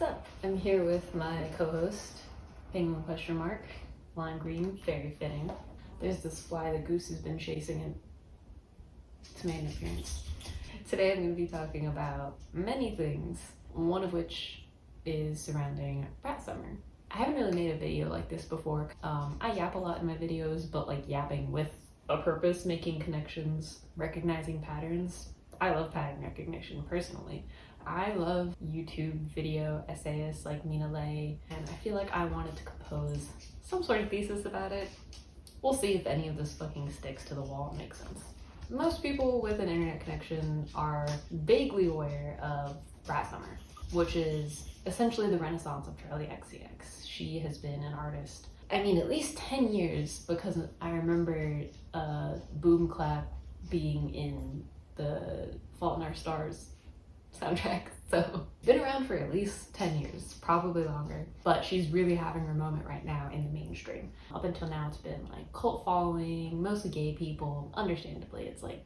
up? I'm here with my co-host, Penguin question mark, lime green, very fitting. There's this fly the goose has been chasing and it's made an appearance. Today I'm going to be talking about many things, one of which is surrounding brat summer. I haven't really made a video like this before. I yap a lot in my videos, but like yapping with a purpose, making connections, recognizing patterns. I love pattern recognition personally. I love YouTube video essayists like Mina Lay, and I feel like I wanted to compose some sort of thesis about it. We'll see if any of this fucking sticks to the wall and makes sense. Most people with an internet connection are vaguely aware of brat summer, which is essentially the renaissance of Charli XCX. She has been an artist, I mean, at least 10 years, because I remember Boom Clap being in the Fault in Our Stars soundtrack. So been around for at least 10 years, probably longer, but she's really having her moment right now in the mainstream. Up until now it's been like cult following, mostly gay people. Understandably, it's like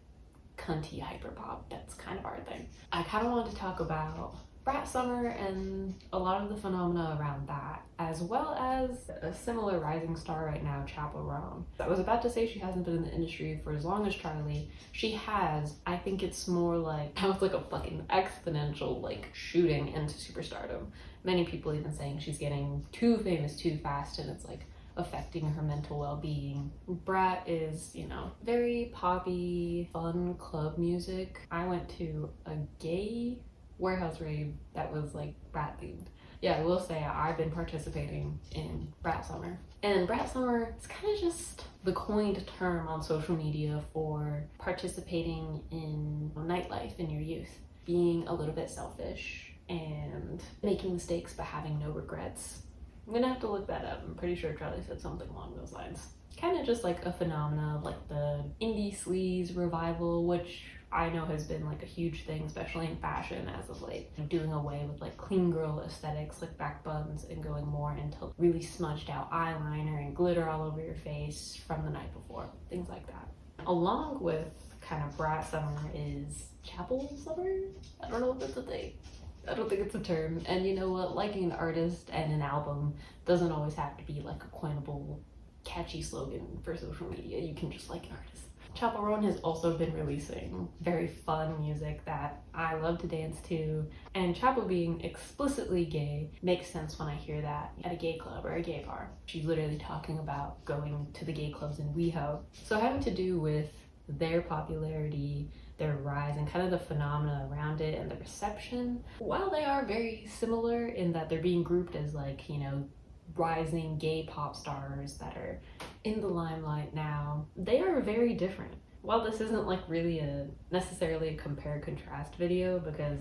cunty hyperpop. That's kind of our thing. I kind of wanted to talk about brat summer and a lot of the phenomena around that, as well as a similar rising star right now, chappell roan. I was about to say she hasn't been in the industry for as long as Charli. She has. I think it's more like, that was like a fucking exponential like shooting into superstardom. Many people even saying she's getting too famous too fast and it's like affecting her mental well-being. Brat is, you know, very poppy, fun club music. I went to a gay warehouse rave that was like brat themed. Yeah, I will say I've been participating in brat summer. And brat summer is kind of just the coined term on social media for participating in nightlife in your youth, being a little bit selfish and making mistakes but having no regrets. I'm gonna have to look that up. I'm pretty sure Charli said something along those lines. Kind of just like a phenomena of like the indie sleaze revival, which I know has been like a huge thing, especially in fashion as of late. Doing away with like clean girl aesthetics, like back buns, and going more into really smudged out eyeliner and glitter all over your face from the night before, things like that. Along with kind of brat summer is chappell summer. I don't know if that's a thing. I don't think it's a term. And you know what? Liking an artist and an album doesn't always have to be like a coinable, catchy slogan for social media. You can just like an artist. Chappell roan has also been releasing very fun music that I love to dance to, and Chappell being explicitly gay makes sense when I hear that at a gay club or a gay bar. She's literally talking about going to the gay clubs in WeHo. So having to do with their popularity, their rise, and kind of the phenomena around it and the reception, while they are very similar in that they're being grouped as like, you know, rising gay pop stars that are in the limelight now, they are very different. While this isn't like really necessarily a compare contrast video, because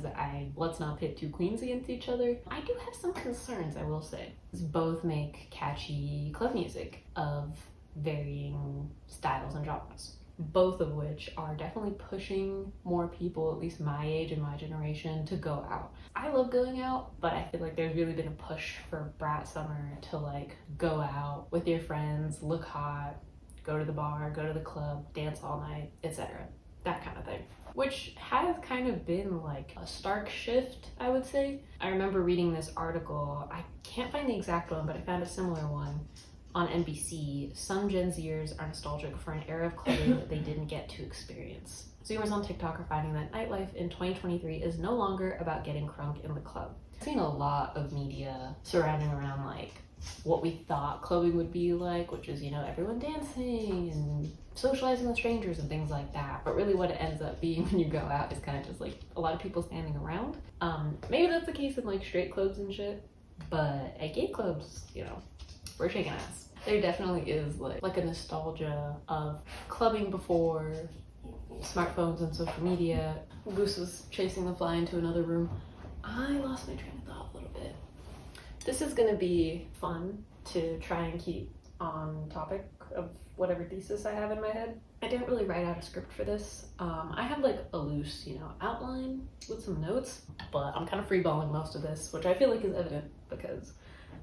let's not pit two queens against each other, I do have some concerns, I will say. Both make catchy club music of varying styles and genres, both of which are definitely pushing more people, at least my age and my generation, to go out. I love going out, but I feel like there's really been a push for brat summer to like go out with your friends, look hot, go to the bar, go to the club, dance all night, etc. That kind of thing. Which has kind of been like a stark shift, I would say. I remember reading this article, I can't find the exact one, but I found a similar one on NBC. Some Gen Zers are nostalgic for an era of clothing that they didn't get to experience. Zoomers on TikTok are finding that nightlife in 2023 is no longer about getting crunk in the club. I've seen a lot of media surrounding around like what we thought clubbing would be like, which is, you know, everyone dancing and socializing with strangers and things like that. But really what it ends up being when you go out is kind of just like a lot of people standing around. Maybe that's the case in like straight clubs and shit, but at gay clubs, you know, we're shaking ass. There definitely is like a nostalgia of clubbing before smartphones and social media. Goose was chasing the fly into another room. I lost my train of thought a little bit. This is gonna be fun to try and keep on topic of whatever thesis I have in my head. I didn't really write out a script for this. I have like a loose, you know, outline with some notes, but I'm kind of freeballing most of this, which I feel like is evident because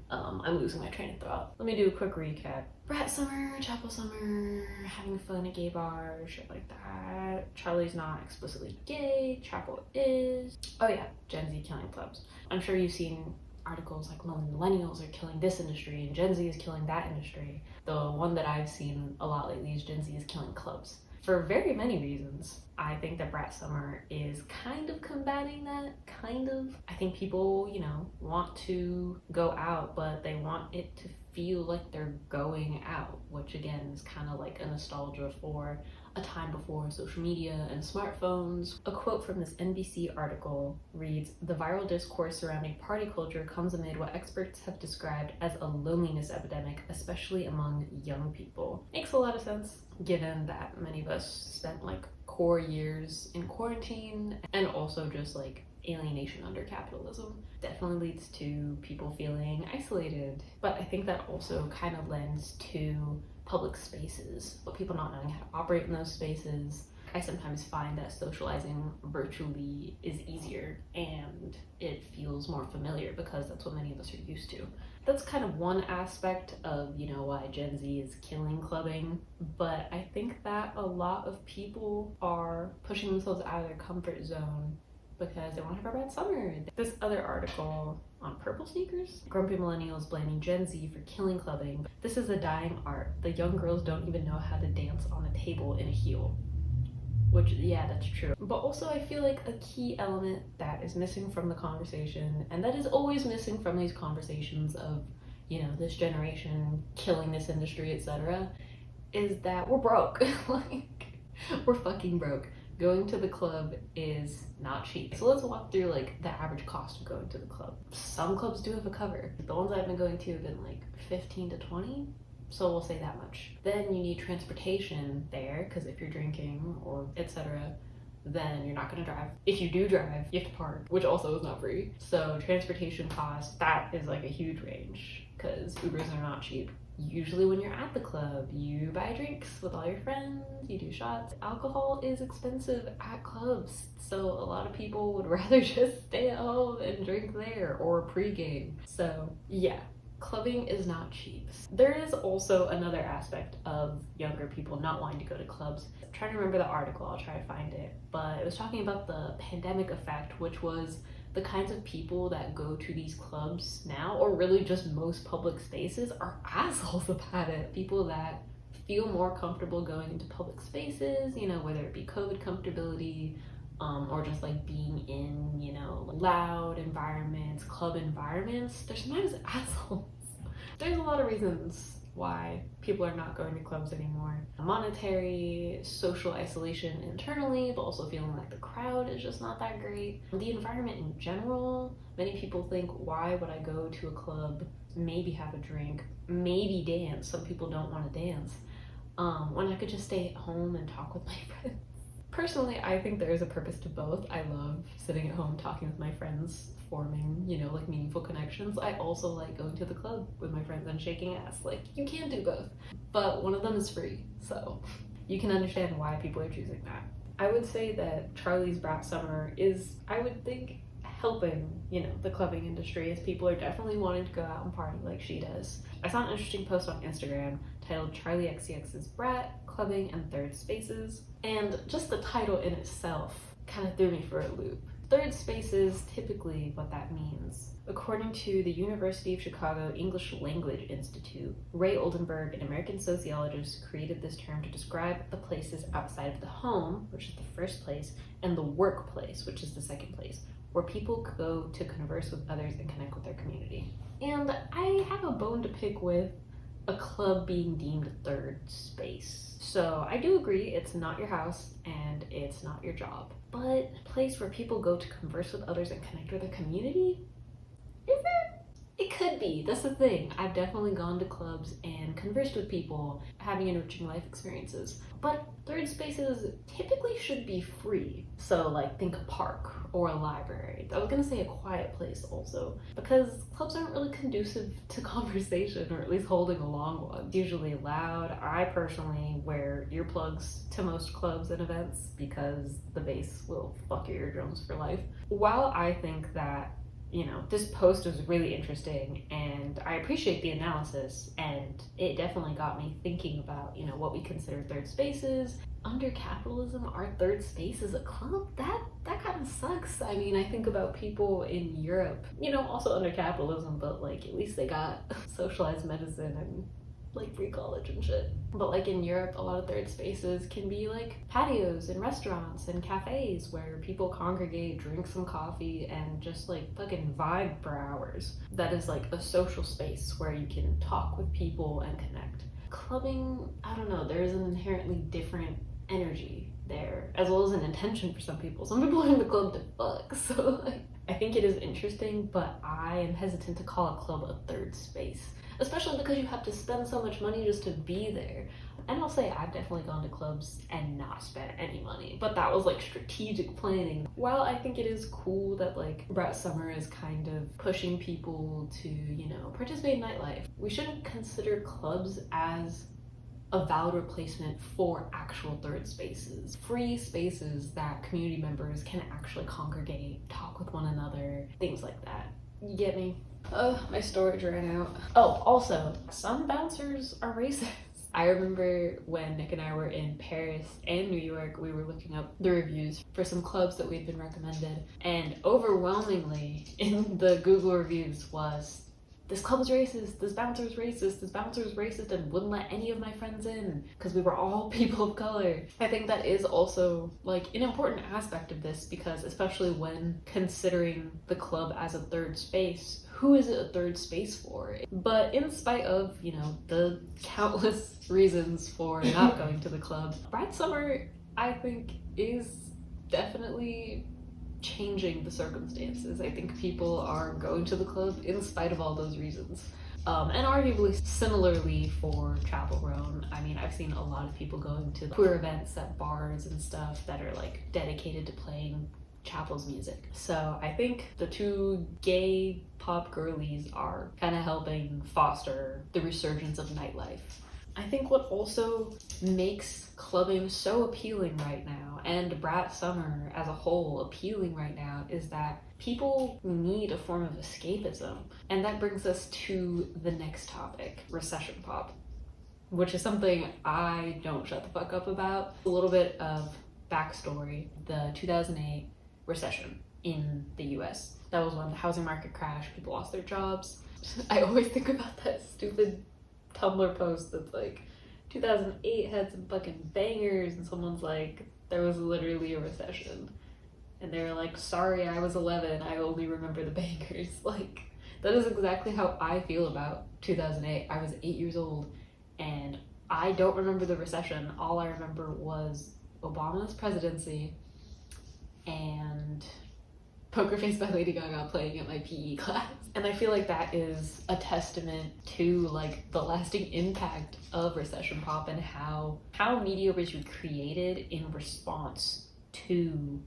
I'm losing my train of thought. Let me do a quick recap. Brat summer, chappell summer, having fun at gay bars, shit like that. Charli's not explicitly gay, chappell is. Oh yeah, Gen Z killing clubs. I'm sure you've seen articles like millennials are killing this industry and Gen Z is killing that industry. The one that I've seen a lot lately is Gen Z is killing clubs. For very many reasons. I think that Brat Summer is kind of combating that, kind of. I think people, want to go out, but they want it to feel like they're going out, which again is kind of like a nostalgia for a time before social media and smartphones. A quote from this NBC article reads, "The viral discourse surrounding party culture comes amid what experts have described as a loneliness epidemic, especially among young people." Makes a lot of sense, given that many of us spent like core years in quarantine and also just like alienation under capitalism. Definitely leads to people feeling isolated. But I think that also kind of lends to public spaces, but people not knowing how to operate in those spaces. I sometimes find that socializing virtually is easier and it feels more familiar because that's what many of us are used to. That's kind of one aspect of, why Gen Z is killing clubbing, but I think that a lot of people are pushing themselves out of their comfort zone because they want to have a bad summer. This other article on purple sneakers, grumpy millennials blaming Gen Z for killing clubbing. This is a dying art. The young girls don't even know how to dance on a table in a heel. Which, yeah, that's true. But also I feel like a key element that is missing from the conversation, and that is always missing from these conversations of, this generation killing this industry, etc., is that we're broke. Like, we're fucking broke. Going to the club is not cheap. So let's walk through like the average cost of going to the club. Some clubs do have a cover. The ones I've been going to have been like 15 to 20. So we'll say that much. Then you need transportation there, because if you're drinking or etc., then you're not gonna drive. If you do drive, you have to park, which also is not free. So transportation costs, that is like a huge range, because Ubers are not cheap. Usually when you're at the club, you buy drinks with all your friends, you do shots. Alcohol is expensive at clubs, so a lot of people would rather just stay at home and drink there or pregame. So yeah, clubbing is not cheap. There is also another aspect of younger people not wanting to go to clubs. I'm trying to remember the article, I'll try to find it, but it was talking about the pandemic effect, which was the kinds of people that go to these clubs now, or really just most public spaces, are assholes about it. People that feel more comfortable going into public spaces, whether it be COVID comfortability, or just like being in, loud environments, club environments, they're sometimes assholes. There's a lot of reasons why people are not going to clubs anymore. Monetary, social isolation internally, but also feeling like the crowd is just not that great. The environment in general, many people think, why would I go to a club, maybe have a drink, maybe dance? Some people don't want to dance, when I could just stay at home and talk with my friends. Personally, I think there is a purpose to both. I love sitting at home talking with my friends, forming, like meaningful connections. I also like going to the club with my friends and shaking ass. Like, you can do both, but one of them is free, so you can understand why people are choosing that. I would say that Charli's Brat Summer is, I would think, helping, the clubbing industry, as people are definitely wanting to go out and party like she does. I saw an interesting post on Instagram titled Charli XCX's Brat, Clubbing and Third Spaces, and just the title in itself kind of threw me for a loop. Third spaces, typically what that means. According to the University of Chicago English Language Institute, Ray Oldenburg, an American sociologist, created this term to describe the places outside of the home, which is the first place, and the workplace, which is the second place, where people go to converse with others and connect with their community. And I have a bone to pick with a club being deemed third space. So I do agree, it's not your house and it's not your job, but a place where people go to converse with others and connect with their community? Is it? It could be. That's the thing. I've definitely gone to clubs and conversed with people, having enriching life experiences. But third spaces typically should be free. So like think a park or a library. I was gonna say a quiet place also, because clubs aren't really conducive to conversation, or at least holding a long one. It's usually loud. I personally wear earplugs to most clubs and events because the bass will fuck your eardrums for life. While I think that you know, this post was really interesting and I appreciate the analysis, and it definitely got me thinking about, you know, what we consider third spaces. Under capitalism, our third space is a club? That kind of sucks. I mean, I think about people in Europe, you know, also under capitalism, but like at least they got socialized medicine and like free college and shit. But like in Europe, a lot of third spaces can be like patios and restaurants and cafes where people congregate, drink some coffee, and just like fucking vibe for hours. That is like a social space where you can talk with people and connect. Clubbing, I don't know, there is an inherently different energy there, as well as an intention for some people. Some people are in the club to fuck, so like, I think it is interesting, but I am hesitant to call a club a third space, especially because you have to spend so much money just to be there. And I'll say I've definitely gone to clubs and not spent any money, but that was like strategic planning. While I think it is cool that like Brat Summer is kind of pushing people to, you know, participate in nightlife, we shouldn't consider clubs as a valid replacement for actual third spaces. Free spaces that community members can actually congregate, talk with one another, things like that. You get me? My storage ran out. Oh, also, some bouncers are racist. I remember when Nick and I were in Paris and New York, we were looking up the reviews for some clubs that we'd been recommended, and overwhelmingly in the Google reviews was, this club is racist, this bouncer is racist, this bouncer is racist, and wouldn't let any of my friends in because we were all people of color. I think that is also like an important aspect of this, because especially when considering the club as a third space, who is it a third space for? But in spite of, you know, the countless reasons for not going to the club, Brat Summer, I think, is definitely changing the circumstances. I think people are going to the club in spite of all those reasons. And arguably similarly for Chapel Roan. I mean, I've seen a lot of people going to queer events at bars and stuff that are like dedicated to playing Chapel's music. So I think the two gay pop girlies are kind of helping foster the resurgence of nightlife. I think what also makes clubbing so appealing right now, and Brat Summer as a whole appealing right now, is that people need a form of escapism. And that brings us to the next topic, recession pop, which is something I don't shut the fuck up about. A little bit of backstory: the 2008 recession in the US. That was when the housing market crashed, people lost their jobs. I always think about that stupid Tumblr post that's like, 2008 had some fucking bangers, and someone's like, there was literally a recession. And they're like, sorry, I was 11, I only remember the bangers. Like, that is exactly how I feel about 2008. I was 8 years old, and I don't remember the recession. All I remember was Obama's presidency and Poker Face by Lady Gaga playing at my PE class. And I feel like that is a testament to like the lasting impact of recession pop and how media was created in response to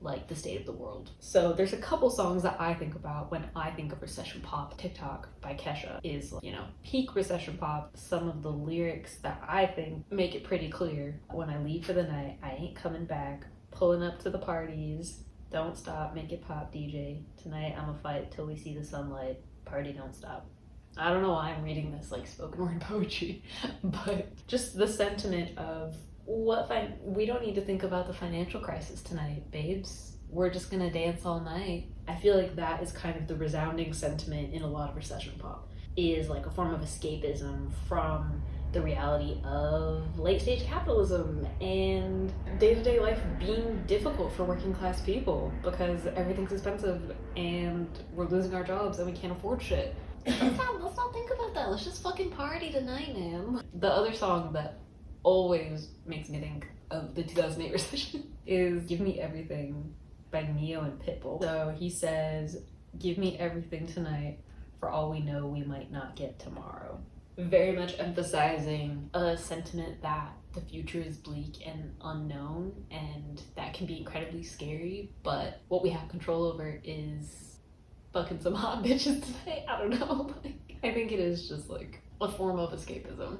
like the state of the world. So there's a couple songs that I think about when I think of recession pop. TikTok by Kesha is, you know, peak recession pop. Some of the lyrics that I think make it pretty clear: when I leave for the night, I ain't coming back, pulling up to the parties, don't stop, make it pop, DJ. Tonight I'ma fight till we see the sunlight. Party don't stop. I don't know why I'm reading this like spoken word poetry, but just the sentiment of we don't need to think about the financial crisis tonight, babes. We're just gonna dance all night. I feel like that is kind of the resounding sentiment in a lot of recession pop, is like a form of escapism from the reality of late stage capitalism and day-to-day life being difficult for working class people because everything's expensive and we're losing our jobs and we can't afford shit. Let's not think about that. Let's just fucking party tonight, man. The other song that always makes me think of the 2008 recession is Give Me Everything by Neo and Pitbull. So he says, give me everything tonight, for all we know we might not get tomorrow. Very much emphasizing a sentiment that the future is bleak and unknown, and that can be incredibly scary, but what we have control over is fucking some hot bitches tonight. I don't know. Like, I think it is just like a form of escapism,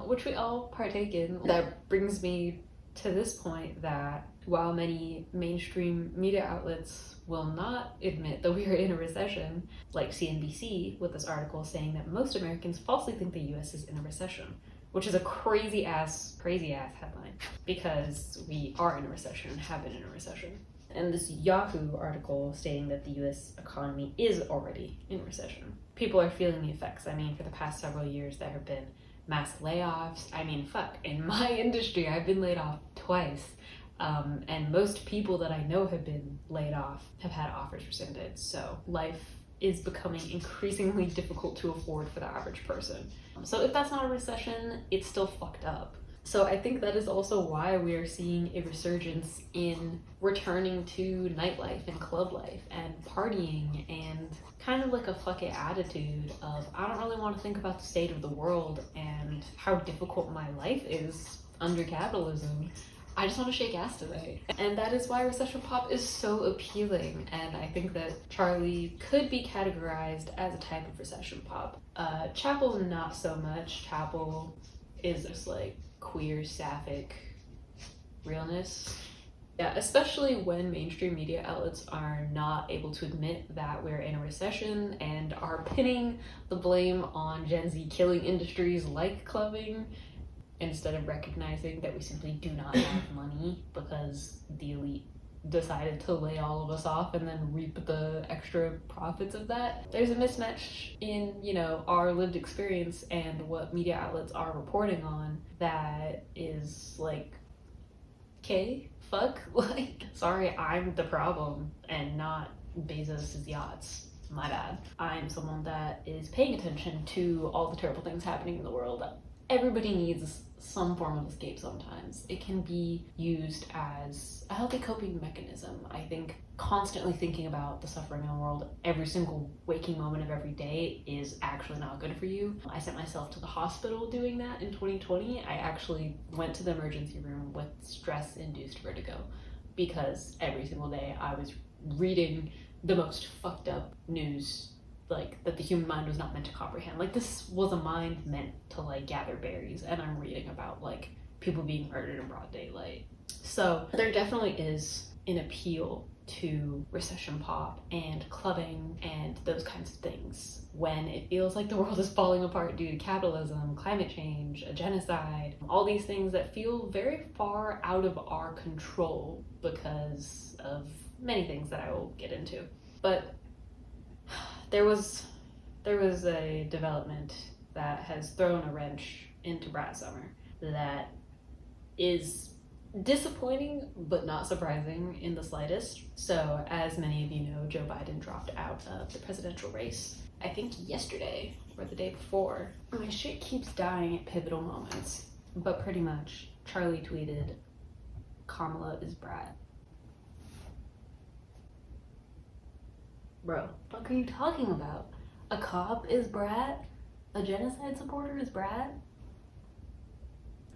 which we all partake in. That brings me to this point that while many mainstream media outlets will not admit that we are in a recession, like CNBC with this article saying that most Americans falsely think the US is in a recession, which is a crazy ass headline, because we are in a recession and have been in a recession. And this Yahoo article stating that the US economy is already in recession. People are feeling the effects. I mean, for the past several years, there have been mass layoffs. I mean, fuck, in my industry, I've been laid off twice. And most people that I know have been laid off have had offers rescinded. So life is becoming increasingly difficult to afford for the average person. So if that's not a recession, it's still fucked up. So I think that is also why we are seeing a resurgence in returning to nightlife and club life and partying, and kind of like a fuck it attitude of, I don't really want to think about the state of the world and how difficult my life is under capitalism. I just want to shake ass today. And that is why recession pop is so appealing. And I think that charli could be categorized as a type of recession pop. Chappell, not so much. Chappell is just like queer, sapphic realness. Yeah, especially when mainstream media outlets are not able to admit that we're in a recession and are pinning the blame on Gen Z killing industries like clubbing, instead of recognizing that we simply do not have money because the elite decided to lay all of us off and then reap the extra profits of that. There's a mismatch in, our lived experience and what media outlets are reporting on that is like, okay, fuck, like, sorry, I'm the problem and not Bezos' yachts. My bad. I'm someone that is paying attention to all the terrible things happening in the world. Everybody needs some form of escape sometimes. It can be used as a healthy coping mechanism. I think constantly thinking about the suffering in the world every single waking moment of every day is actually not good for you. I sent myself to the hospital doing that in 2020. I actually went to the emergency room with stress-induced vertigo because every single day I was reading the most fucked up news, like, that the human mind was not meant to comprehend. Like, this was a mind meant to, like, gather berries, and I'm reading about, like, people being murdered in broad daylight. So there definitely is an appeal to recession pop and clubbing and those kinds of things when it feels like the world is falling apart due to capitalism, climate change, a genocide, all these things that feel very far out of our control because of many things that I will get into. But there was a development that has thrown a wrench into Brat Summer that is disappointing but not surprising in the slightest. So, as many of you know, Joe Biden dropped out of the presidential race, I think yesterday or the day before. My shit keeps dying at pivotal moments, but pretty much charli tweeted, "Kamala is Brat." Bro, what are you talking about? A cop is Brat? A genocide supporter is Brat?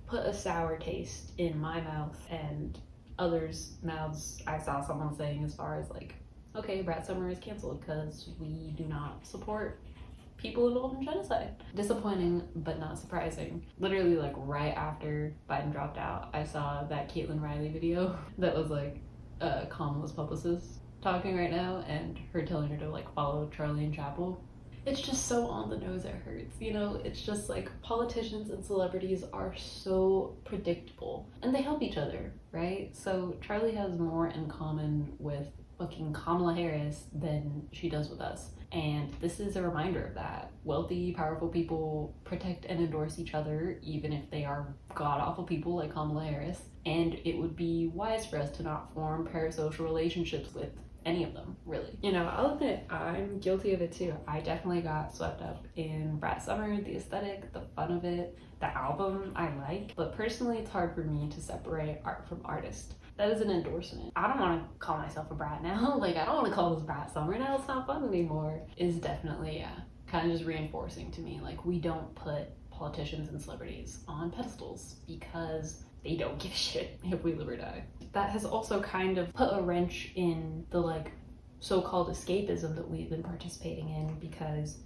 Put a sour taste in my mouth and others' mouths. I saw someone saying as far as like, okay, Brat Summer is canceled because we do not support people involved in genocide. Disappointing, but not surprising. Literally, like, right after Biden dropped out, I saw that Caitlin Riley video that was like Kamala's publicist talking right now and her telling her to like follow Charli and Chappell. It's just so on the nose it hurts, it's just like politicians and celebrities are so predictable and they help each other, right? So Charli has more in common with fucking Kamala Harris than she does with us. And this is a reminder of that. Wealthy, powerful people protect and endorse each other, even if they are god-awful people like Kamala Harris. And it would be wise for us to not form parasocial relationships with any of them, really. I'll admit, I'm guilty of it too. I definitely got swept up in Brat Summer, the aesthetic, the fun of it, the album I like. But personally, it's hard for me to separate art from artist. That is an endorsement. I don't want to call myself a brat now. Like, I don't want to call this Brat Summer now. It's not fun anymore. Is definitely, kind of just reinforcing to me, like, we don't put politicians and celebrities on pedestals because they don't give a shit if we live or die. That has also kind of put a wrench in the like so-called escapism that we've been participating in because,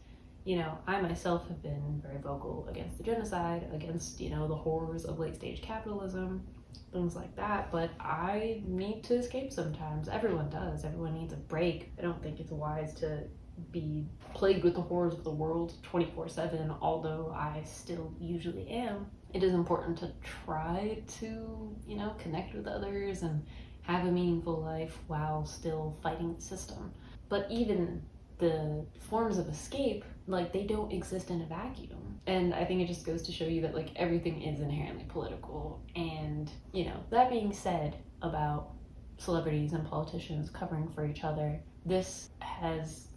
I myself have been very vocal against the genocide, against, the horrors of late-stage capitalism. things like that. But I need to escape sometimes. Everyone does. Everyone needs a break. I don't think it's wise to be plagued with the horrors of the world 24/7, although I still usually am. It is important to try to, connect with others and have a meaningful life while still fighting the system. But even the forms of escape, like, they don't exist in a vacuum. And I think it just goes to show you that, like, everything is inherently political. And, that being said about celebrities and politicians covering for each other, this has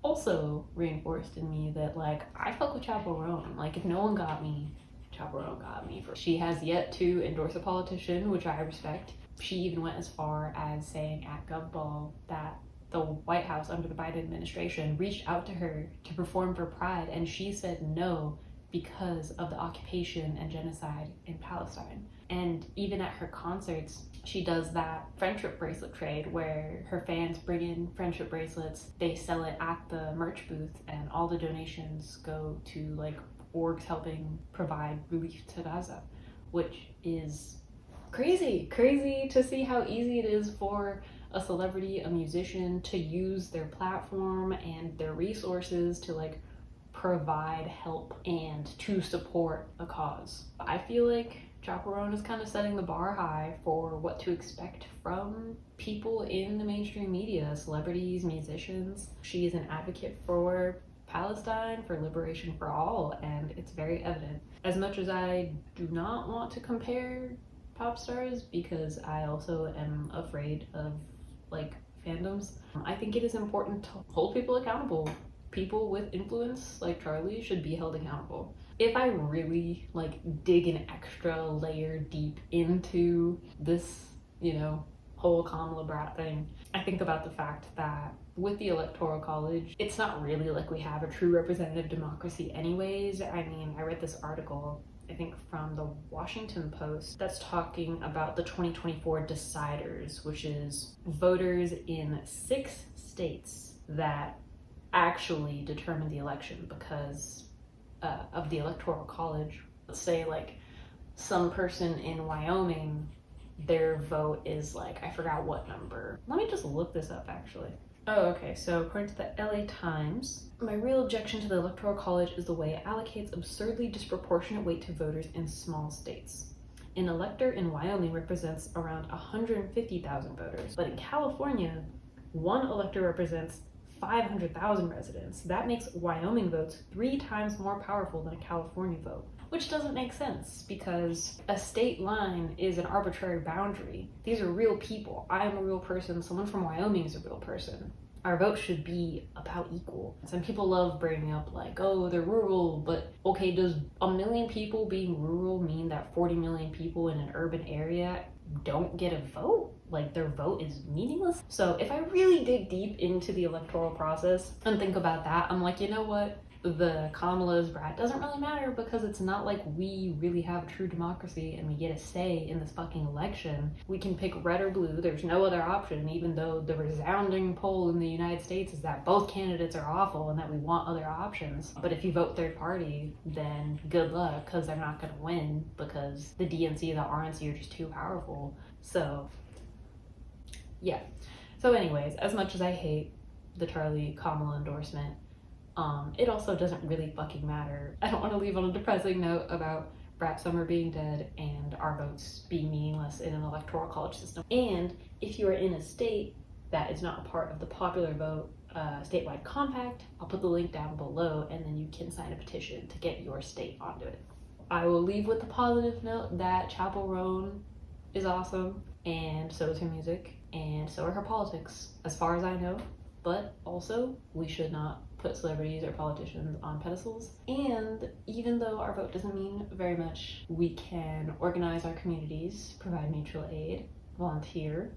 also reinforced in me that, like, I fuck with chappell roan. Like, if no one got me, chappell roan got me. She has yet to endorse a politician, which I respect. She even went as far as saying at Govball that the White House under the Biden administration reached out to her to perform for Pride, and she said no because of the occupation and genocide in Palestine. And even at her concerts, she does that friendship bracelet trade where her fans bring in friendship bracelets, they sell it at the merch booth, and all the donations go to, like, orgs helping provide relief to Gaza, which is crazy to see how easy it is for a celebrity, a musician, to use their platform and their resources to, like, provide help and to support a cause. I feel like chappell roan is kind of setting the bar high for what to expect from people in the mainstream media, celebrities, musicians. She is an advocate for Palestine, for liberation for all, and it's very evident. As much as I do not want to compare pop stars, because I also am afraid of, like, fandoms, I think it is important to hold people accountable. People with influence like Charli should be held accountable. If I really, like, dig an extra layer deep into this, whole Kamala brat thing, I think about the fact that with the electoral college, it's not really like we have a true representative democracy anyways. I mean, I read this article, I think from the Washington Post, that's talking about the 2024 deciders, which is voters in 6 states that actually determine the election because of the electoral college. Let's say, like, some person in Wyoming, their vote is, like, I forgot what number. Let me just look this up, actually. Oh, okay, so according to the LA Times, my real objection to the electoral college is the way it allocates absurdly disproportionate weight to voters in small states. An elector in Wyoming represents around 150,000 voters, but in California, one elector represents 500,000 residents. That makes Wyoming votes 3 times more powerful than a California vote, which doesn't make sense because a state line is an arbitrary boundary. These are real people. I am a real person. Someone from Wyoming is a real person. Our vote should be about equal. Some people love bringing up, like, oh, they're rural, but okay, does a million people being rural mean that 40 million people in an urban area don't get a vote? Like, their vote is meaningless? So if I really dig deep into the electoral process and think about that, I'm like, you know what? The Kamala's brat doesn't really matter because it's not like we really have a true democracy and we get a say in this fucking election. We can pick red or blue. There's no other option, even though the resounding poll in the United States is that both candidates are awful and that we want other options. But if you vote third party, then good luck, because they're not going to win because the DNC and the RNC are just too powerful. So yeah. So anyways, as much as I hate the Charli Kamala endorsement, it also doesn't really fucking matter. I don't want to leave on a depressing note about Brat Summer being dead and our votes being meaningless in an electoral college system. And if you are in a state that is not a part of the popular vote statewide compact, I'll put the link down below and then you can sign a petition to get your state onto it. I will leave with the positive note that chappell roan is awesome, and so is her music, and so are her politics, as far as I know. But also, we should not put celebrities or politicians on pedestals. And even though our vote doesn't mean very much, we can organize our communities, provide mutual aid, volunteer,